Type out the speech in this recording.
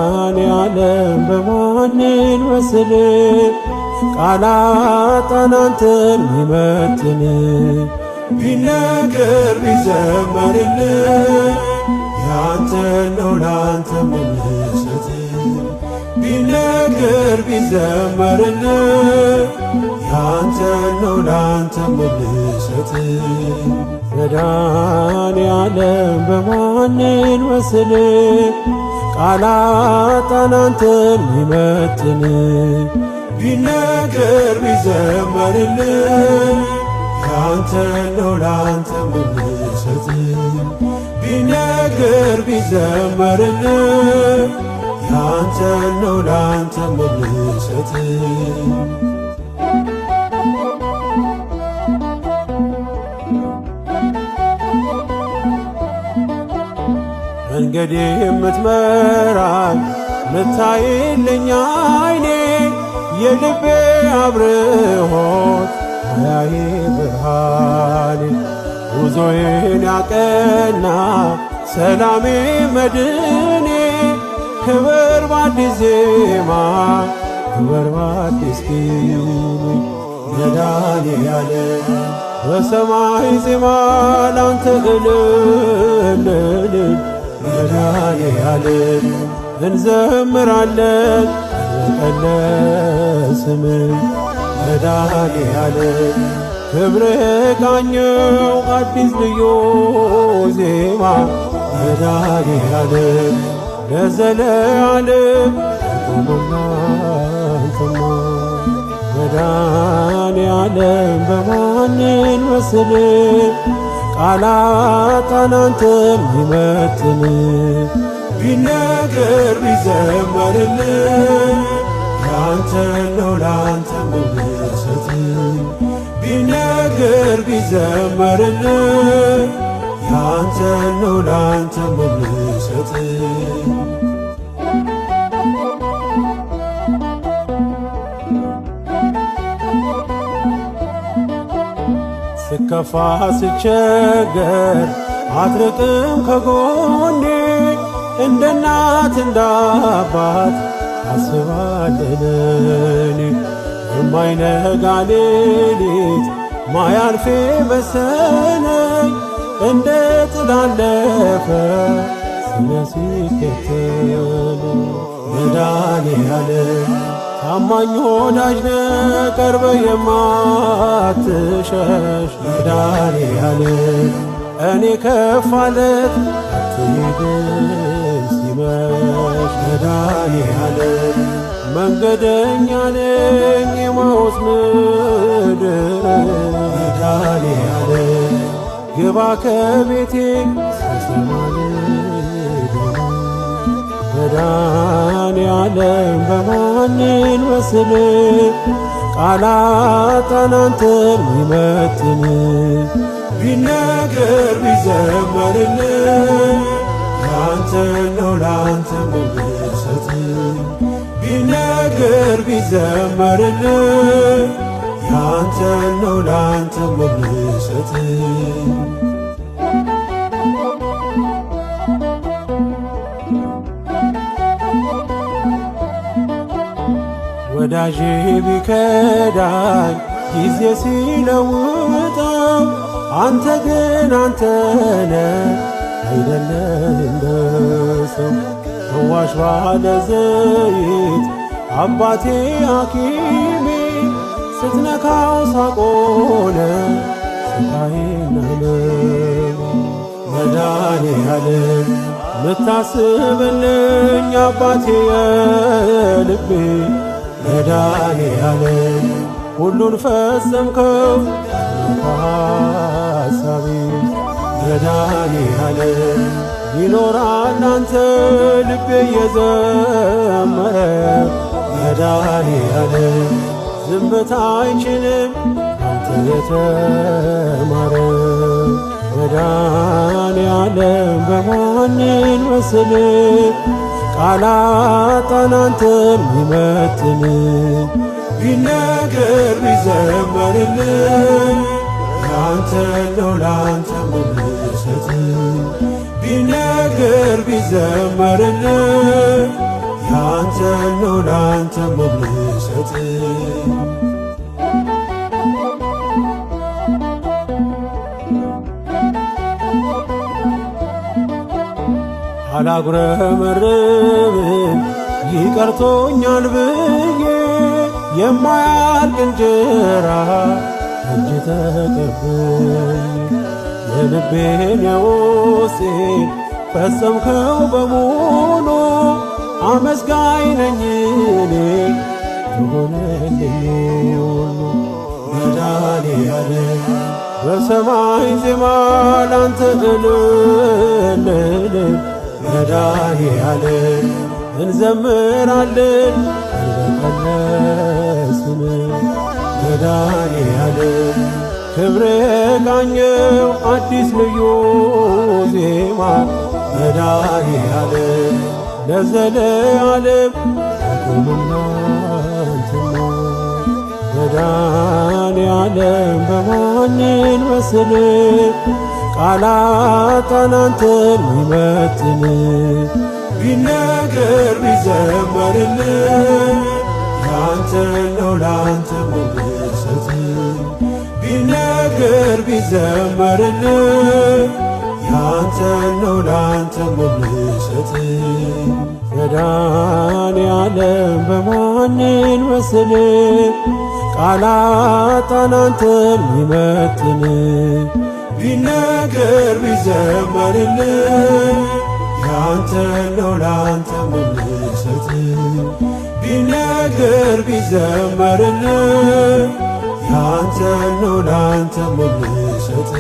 መድኃኔዓለም በማንን መስል ቃላት አንተን ሚመጥን ቢነገር ቢዘመርልህ ያንተ ነው ላንተ ምንሰት ቢነገር ቢዘመርልህ ያንተ ነው ላንተ ምንሰት መድኃኔዓለም በማንን መስል ቃላት አንተን ሚመጥን ቢነገር ቢዘመርልህ ያንተ ነው ላንተ ምንሰት ቢነገር ቢዘመርልህ ያንተ ነው ላንተ ምንሰት መንገዴ የምትመራኝ ምታይልኝ ዓይኔ የልቤ አብርሆት አያዬ ብርሃኔ ጉዞዬን ያቀና ሰላሜ መድኔ ክብር በአዲስ ዜማ ክብር በአዲስ ኪኒ መድኃኔዓለም በሰማይ ዜማ ላንተ እልል መድኃኔዓለም እንዘምራለን ለስምህ መድኃኔዓለም ክብርህ ቃኘው አዲስ ልዩ ዜማ መድኃኔዓለም ለዘለዓለም ቆመናንተማ መድኃኔዓለም በማንን መስል ቃላት አንተን ሚመጥን ቢነገር ቢዘመርልህ ያንተ ነው ላንተ ምንሰት ቢነገር ቢዘመርልህ ያንተ ነው ላንተ ምንሰት ስከፋ ስቸገር አትርቅም ከጎኔ እንደ እናት እንደ አባት ታስባለህ የማይነጋ ሌሊት ማያልፌ መሰለኝ እንደ ጥላ አለፈ ስለ ሲከተል መድኃኔዓለም ታማኝ ወዳጅ ነህ ቀርበህ የማትሸሽ መድኃኔዓለም እኔ ከፋለት አትሂድም ሲመሽ መድኃኔዓለም መንገደኛ ነኝ የማዖስ ምድር መድኃኔዓለም ግባ ከቤቴ መድኃኔዓለም በማንን መስል ቃላት አንተን ሚመጥን ቢነገር ቢዘመርልህ ያንተ ነው ላንተ ምንሰት ቢነገር ቢዘመርልህ ያንተ ነው ላንተ ምንሰት ወዳጄ ቢከዳኝ ጊዜ ሲለውጠው አንተ ግን አንተነ አይደለህ እንደ ሰው ፈዋሽ ባለ ዘይት አባቴ ሐኪሜ ስትነካው ሳቆነ ስቃዬን ህመሜ መድኃኔዓለም ምታስብልኝ አባቴ የልቤ መድኃኔዓለም ሁሉን ፈጸምከው ሐሳቤ መድኃኔዓለም ይኖራል አንተ ልቤ እየዘመረ መድኃኔዓለም ዝምታ አይችልም አንተ የተማረ መድኃኔዓለም በማንን መስል ቃላት አንተን ሚመጥን ቢነገር ቢዘመርልህ ያንተ ነው ላንተ ምንሰት ቢነገር ቢዘመርልህ ያንተ ነው ላንተ ምልሰት አላጉረመርምም ይቀርቶኛል ብዬ የማያልቅ እንጀራ እጅ ተቀበይ የልቤን የውስጤን ፈጸምከው በሙሉ አመስጋኝ ነኝ እኔ የሆነልኝ ሁሉ መድኃኔዓለም በሰማይ ዜማ ላንተ እልል መድኃኔዓለም እንዘምራለን እንበቀለስን መድኃኔዓለም ክብር ቃኘው አዲስ ልዩ ዜማ መድኃኔዓለም ለዘለዓለም አቁምና አንተና መድኃኔዓለም በማንን መስል ቃላጣን አንተን ሚመጥን ቢነገር ቢዘመርልን ያንተ ነው ላንተ ምልሰት ቢነገር ቢዘመርልን ያንተ ነው ላንተ ምልሰት መድኃኔዓለም በማንን መስል ቃላጣን አንተን ሚመጥን ቢነገር ቢዘመርልን ያንተ ነው ላንተ ምልሰት ቢነገር ቢዘመርልን ያንተ ነው ላንተ ምልሰት